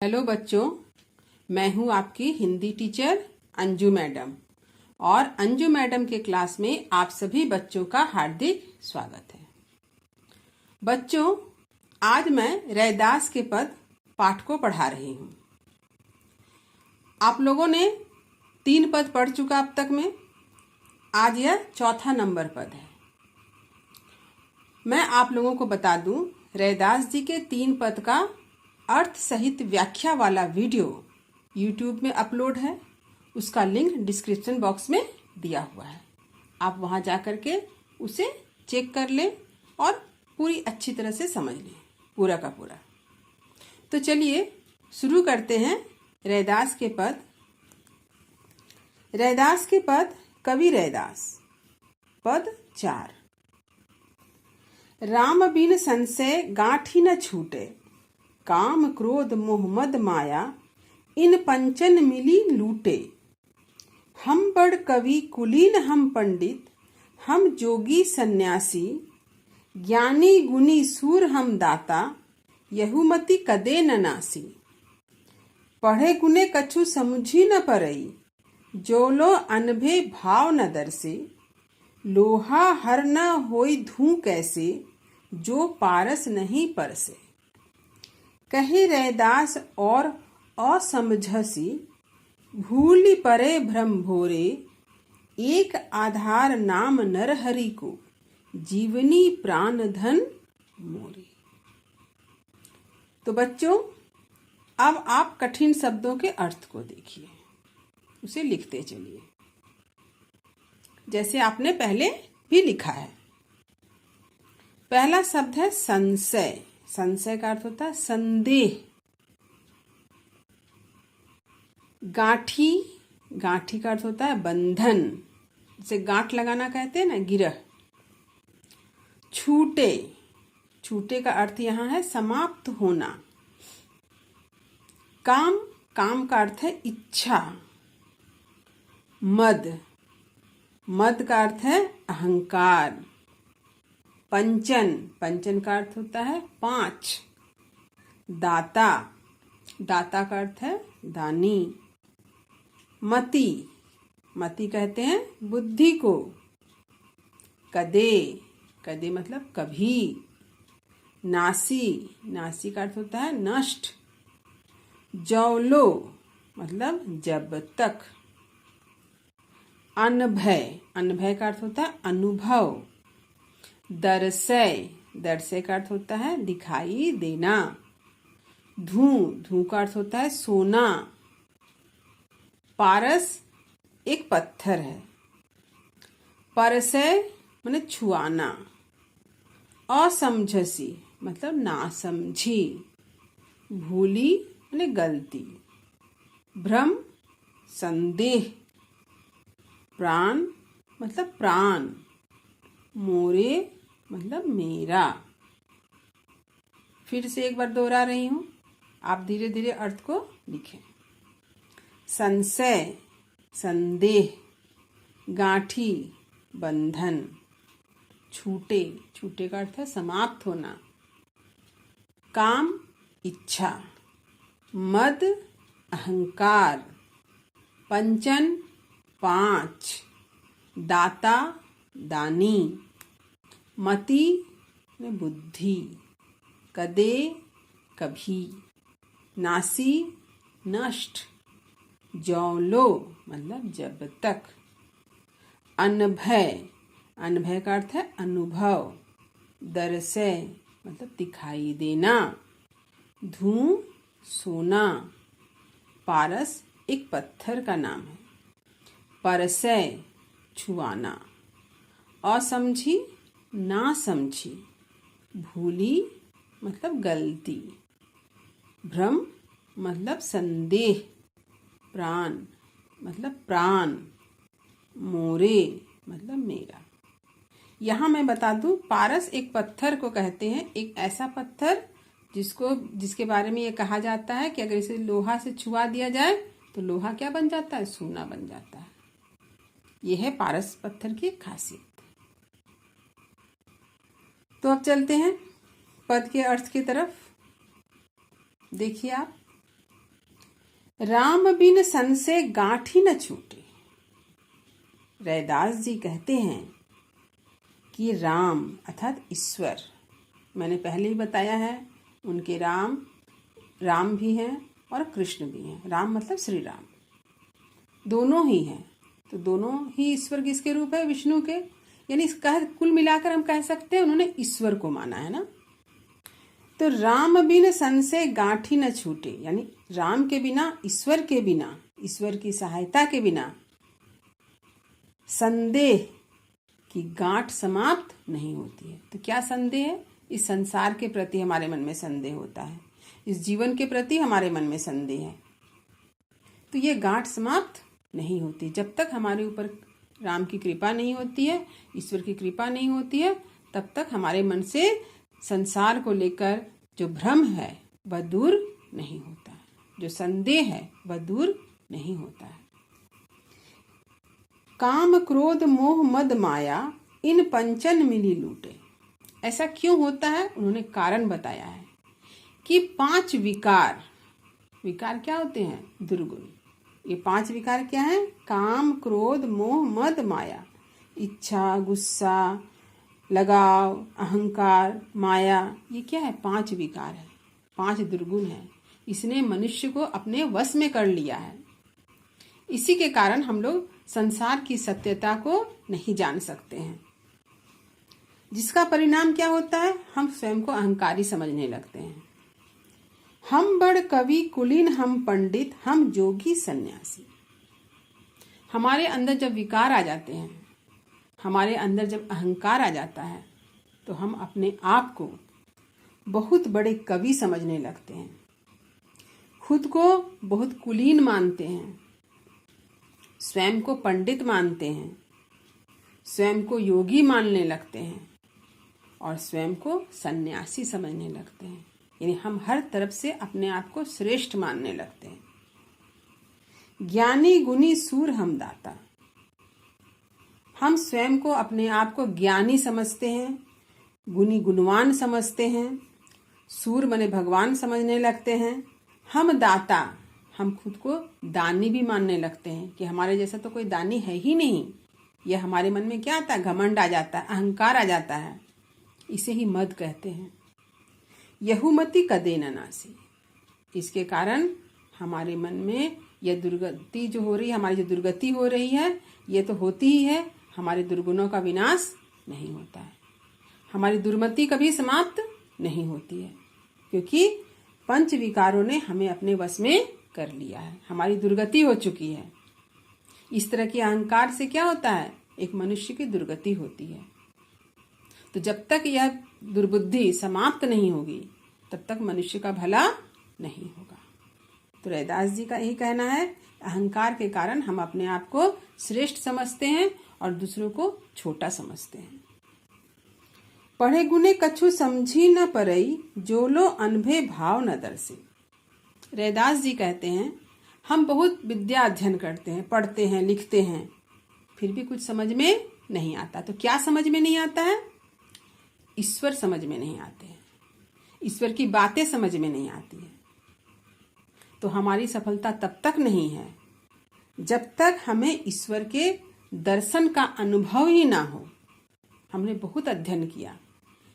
Hello बच्चों, मैं हूं आपकी हिंदी टीचर अंजू मैडम और अंजू मैडम के क्लास में आप सभी बच्चों का हार्दिक स्वागत है। बच्चों, आज मैं रैदास के पद पाठ को पढ़ा रही हूं। आप लोगों ने 3 पद पढ़ चुका अब तक में। आज यह चौथा नंबर पद है। मैं आप लोगों को बता दूं, रैदास जी के 3 पद का अर्थ सहित व्याख्या वाला वीडियो YouTube में अपलोड है। उसका लिंक डिस्क्रिप्शन बॉक्स में दिया हुआ है। आप वहां जाकर के उसे चेक कर लें और पूरी अच्छी तरह से समझ लें, पूरा का पूरा। तो चलिए शुरू करते हैं रैदास के पद। रैदास के पद कवि रैदास। पद 4। राम बिन संशय गांठी न छूटे, काम क्रोध मोह मद माया इन पंचन मिली लूटे। हम बड़ कवि कुलीन हम पंडित, हम जोगी सन्यासी, ज्ञानी गुनी सूर हम दाता, यहुमति कदे न नासी। पढ़े गुने कछु समझी न परई, जो लो अनभे भाव न दर्से। लोहा हर न होई धूं कैसे, जो पारस नहीं परसे। कहे रैदास और असमझसी, भूलि परे भ्रम भोरे। एक आधार नाम नरहरि को, जीवनी प्राण धन मोरे। तो बच्चों, अब आप कठिन शब्दों के अर्थ को देखिए, उसे लिखते चलिए जैसे आपने पहले भी लिखा है। पहला शब्द है संशय। संशय का अर्थ होता है संदेह। गांठी, गांठी का अर्थ होता है बंधन, जैसे गांठ लगाना कहते हैं ना, गिरह। छूटे, छूटे का अर्थ यहाँ है समाप्त होना। काम, काम का अर्थ है इच्छा। मद, मद का अर्थ है अहंकार। पंचन, पंचन का अर्थ होता है 5। दाता, दाता का अर्थ है दानी। मति, मति कहते हैं बुद्धि को। कदे, कदे मतलब कभी। नासी, नासी का अर्थ होता है नष्ट। जौलो मतलब जब तक। अनभय, अनभय का अर्थ होता है अनुभव। दर्शय, दर्शय का अर्थ होता है दिखाई देना। धूं, धूं का अर्थ होता है सोना। पारस एक पत्थर है। परसय माने छुआना। असमझसी मतलब ना समझी। भूली माने गलती। भ्रम संदेह। प्राण मतलब प्राण। मोरे मतलब मेरा। फिर से एक बार दोहरा रही हूं, आप धीरे धीरे अर्थ को लिखें। संशय संदेह। गांठी बंधन। छूटे, छूटे का अर्थ है समाप्त होना। काम इच्छा। मद अहंकार। पंचन 5। दाता दानी। मति में बुद्धि। कदे कभी। नासी नष्ट। जौलो मतलब जब तक। अनभय, अनभय का अर्थ है अनुभव। दर्शय मतलब दिखाई देना। धूं सोना। पारस एक पत्थर का नाम है। परसय छुआना। असमझी ना समझी। भूली मतलब गलती। भ्रम मतलब संदेह। प्राण मतलब प्राण। मोरे मतलब मेरा। यहाँ मैं बता दूं, पारस एक पत्थर को कहते हैं, एक ऐसा पत्थर जिसके बारे में ये कहा जाता है कि अगर इसे लोहा से छुआ दिया जाए तो लोहा क्या बन जाता है, सोना बन जाता है। यह है पारस पत्थर की खासियत। तो अब चलते हैं पद के अर्थ की तरफ। देखिए आप, राम बिन सन से गांठ ही न छूटे। रैदास जी कहते हैं कि राम अर्थात ईश्वर, मैंने पहले ही बताया है उनके राम भी हैं और कृष्ण भी हैं। राम मतलब श्री राम, दोनों ही हैं। तो दोनों ही ईश्वर किसके रूप है? विष्णु के। यानी कुल मिलाकर हम कह सकते हैं उन्होंने ईश्वर को माना है ना। तो राम बिन सन से गांठी न छूटे, यानी राम के बिना, ईश्वर के बिना, ईश्वर की सहायता के बिना संदेह की गांठ समाप्त नहीं होती है। तो क्या संदेह है? इस संसार के प्रति हमारे मन में संदेह होता है, इस जीवन के प्रति हमारे मन में संदेह है, तो ये गांठ समाप्त नहीं होती जब तक हमारे ऊपर राम की कृपा नहीं होती है, ईश्वर की कृपा नहीं होती है। तब तक हमारे मन से संसार को लेकर जो भ्रम है वह दूर नहीं होता, जो संदेह है वह दूर नहीं होता है। काम क्रोध मोह मद माया इन पंचन मिली लूटे। ऐसा क्यों होता है? उन्होंने कारण बताया है कि 5 विकार क्या होते हैं? दुर्गुण। ये 5 विकार क्या हैं? काम क्रोध मोह मद माया। इच्छा, गुस्सा, लगाव, अहंकार, माया, ये क्या है? 5 विकार है, 5 दुर्गुण है। इसने मनुष्य को अपने वश में कर लिया है। इसी के कारण हम लोग संसार की सत्यता को नहीं जान सकते हैं, जिसका परिणाम क्या होता है? हम स्वयं को अहंकारी समझने लगते हैं। हम बड़ कवि कुलीन हम पंडित हम जोगी सन्यासी। हमारे अंदर जब विकार आ जाते हैं, हमारे अंदर जब अहंकार आ जाता है, तो हम अपने आप को बहुत बड़े कवि समझने लगते हैं, खुद को बहुत कुलीन मानते हैं, स्वयं को पंडित मानते हैं, स्वयं को योगी मानने लगते हैं और स्वयं को सन्यासी समझने लगते हैं। यानी हम हर तरफ से अपने आप को श्रेष्ठ मानने लगते हैं। ज्ञानी गुनी सूर हम दाता। हम स्वयं को, अपने आप को ज्ञानी समझते हैं, गुनी गुणवान समझते हैं, सूर माने भगवान समझने लगते हैं। हम दाता, हम खुद को दानी भी मानने लगते हैं कि हमारे जैसा तो कोई दानी है ही नहीं। यह हमारे मन में क्या आता है? घमंड आ जाता है, अहंकार आ जाता है। इसे ही मद कहते हैं। यहुमति कदे न नासी। इसके कारण हमारे मन में यह दुर्गति जो हो रही है, हमारी जो दुर्गति हो रही है, ये तो होती ही है। हमारे दुर्गुणों का विनाश नहीं होता है, हमारी दुर्मति कभी समाप्त नहीं होती है, क्योंकि 5 विकारों ने हमें अपने वश में कर लिया है। हमारी दुर्गति हो चुकी है। इस तरह के अहंकार से क्या होता है? एक मनुष्य की दुर्गति होती है। तो जब तक यह दुर्बुद्धि समाप्त नहीं होगी, तब तक मनुष्य का भला नहीं होगा। तो रैदास जी का यही कहना है, अहंकार के कारण हम अपने आप को श्रेष्ठ समझते हैं और दूसरों को छोटा समझते हैं। पढ़े गुने कछु समझी न परई जो लो अनभे भाव न दर्शी। रैदास जी कहते हैं, हम बहुत विद्या अध्ययन करते हैं, पढ़ते हैं, लिखते हैं, फिर भी कुछ समझ में नहीं आता। तो क्या समझ में नहीं आता है? ईश्वर समझ में नहीं आते हैं, ईश्वर की बातें समझ में नहीं आती है। तो हमारी सफलता तब तक नहीं है जब तक हमें ईश्वर के दर्शन का अनुभव ही ना हो। हमने बहुत अध्ययन किया,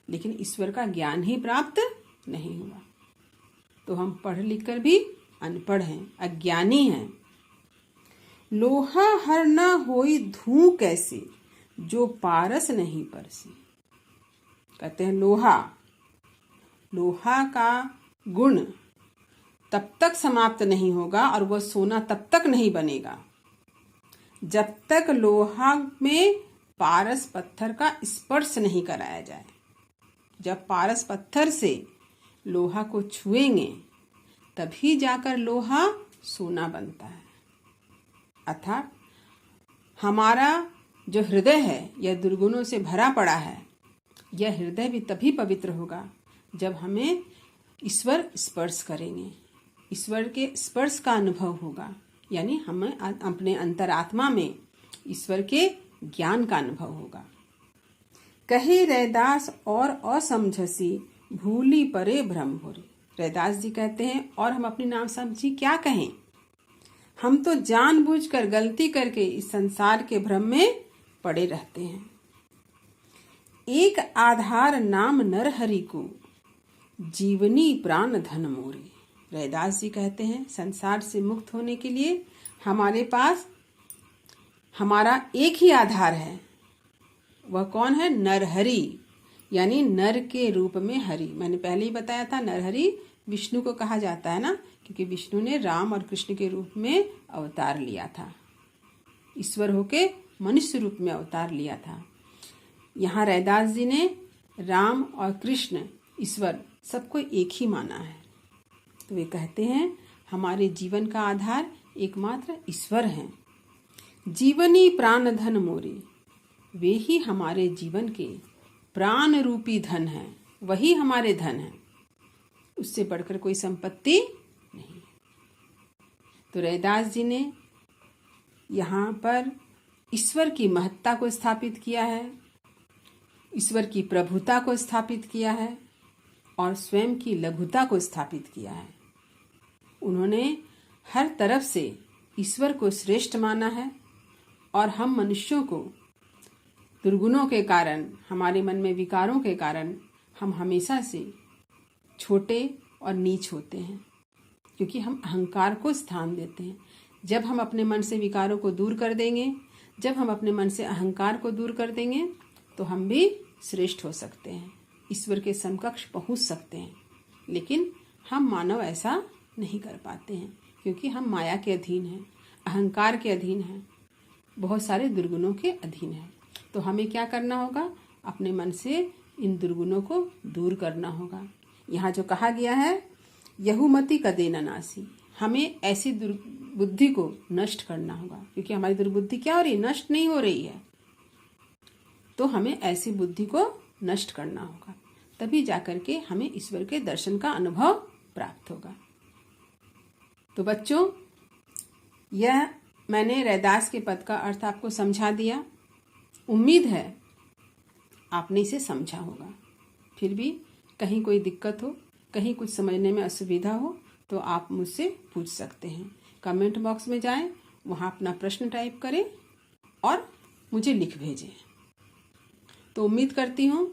लेकिन ईश्वर का ज्ञान ही प्राप्त नहीं हुआ। तो हम पढ़ लिख कर भी अनपढ़ हैं, अज्ञानी हैं। लोहा हर ना होई धूं कैसी जो पारस नहीं परसी। कहते हैं लोहा का गुण तब तक समाप्त नहीं होगा और वह सोना तब तक नहीं बनेगा जब तक लोहा में पारस पत्थर का स्पर्श नहीं कराया जाए। जब पारस पत्थर से लोहा को छुएंगे तभी जाकर लोहा सोना बनता है। अर्थात हमारा जो हृदय है यह दुर्गुणों से भरा पड़ा है, यह हृदय भी तभी पवित्र होगा जब हमें ईश्वर स्पर्श करेंगे, ईश्वर के स्पर्श का अनुभव होगा। यानी हमें अपने अंतरात्मा में ईश्वर के ज्ञान का अनुभव होगा। कहे रैदास और असमझसी भूली परे भ्रम भोरे। रैदास जी कहते हैं, और हम अपनी नाम समझी क्या कहें, हम तो जानबूझकर गलती करके इस संसार के भ्रम में पड़े रहते हैं। एक आधार नाम नरहरि को, जीवनी प्राण धन मोरी। रैदास जी कहते हैं संसार से मुक्त होने के लिए हमारे पास हमारा एक ही आधार है। वह कौन है? नरहरि, यानी नर के रूप में हरि। मैंने पहले ही बताया था नरहरि विष्णु को कहा जाता है ना, क्योंकि विष्णु ने राम और कृष्ण के रूप में अवतार लिया था, ईश्वर होके मनुष्य रूप में अवतार लिया था। यहाँ रैदास जी ने राम और कृष्ण ईश्वर सबको एक ही माना है। तो वे कहते हैं हमारे जीवन का आधार एकमात्र ईश्वर हैं। जीवनी प्राण धन मोरे, वे ही हमारे जीवन के प्राण रूपी धन हैं, वही हमारे धन हैं, उससे बढ़कर कोई संपत्ति नहीं। तो रैदास जी ने यहाँ पर ईश्वर की महत्ता को स्थापित किया है, ईश्वर की प्रभुता को स्थापित किया है और स्वयं की लघुता को स्थापित किया है। उन्होंने हर तरफ से ईश्वर को श्रेष्ठ माना है और हम मनुष्यों को दुर्गुणों के कारण, हमारे मन में विकारों के कारण हम हमेशा से छोटे और नीच होते हैं, क्योंकि हम अहंकार को स्थान देते हैं। जब हम अपने मन से विकारों को दूर कर देंगे, जब हम अपने मन से अहंकार को दूर कर देंगे, तो हम भी श्रेष्ठ हो सकते हैं, ईश्वर के समकक्ष पहुंच सकते हैं। लेकिन हम मानव ऐसा नहीं कर पाते हैं, क्योंकि हम माया के अधीन हैं, अहंकार के अधीन हैं, बहुत सारे दुर्गुणों के अधीन हैं। तो हमें क्या करना होगा? अपने मन से इन दुर्गुणों को दूर करना होगा। यहाँ जो कहा गया है यहुमति कदे न नासी, हमें ऐसी दुर्बुद्धि को नष्ट करना होगा, क्योंकि हमारी दुर्बुद्धि क्या हो रही है? नष्ट नहीं हो रही है। तो हमें ऐसी बुद्धि को नष्ट करना होगा, तभी जाकर के हमें ईश्वर के दर्शन का अनुभव प्राप्त होगा। तो बच्चों, यह मैंने रैदास के पद का अर्थ आपको समझा दिया। उम्मीद है आपने इसे समझा होगा। फिर भी कहीं कोई दिक्कत हो, कहीं कुछ समझने में असुविधा हो, तो आप मुझसे पूछ सकते हैं। कमेंट बॉक्स में जाएं, वहाँ अपना प्रश्न टाइप करें और मुझे लिख भेजें। तो उम्मीद करती हूँ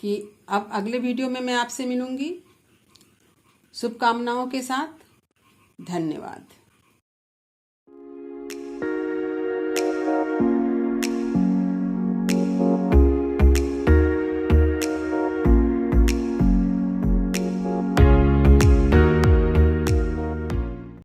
कि अब अगले वीडियो में मैं आपसे मिलूँगी। शुभकामनाओं के साथ, धन्यवाद।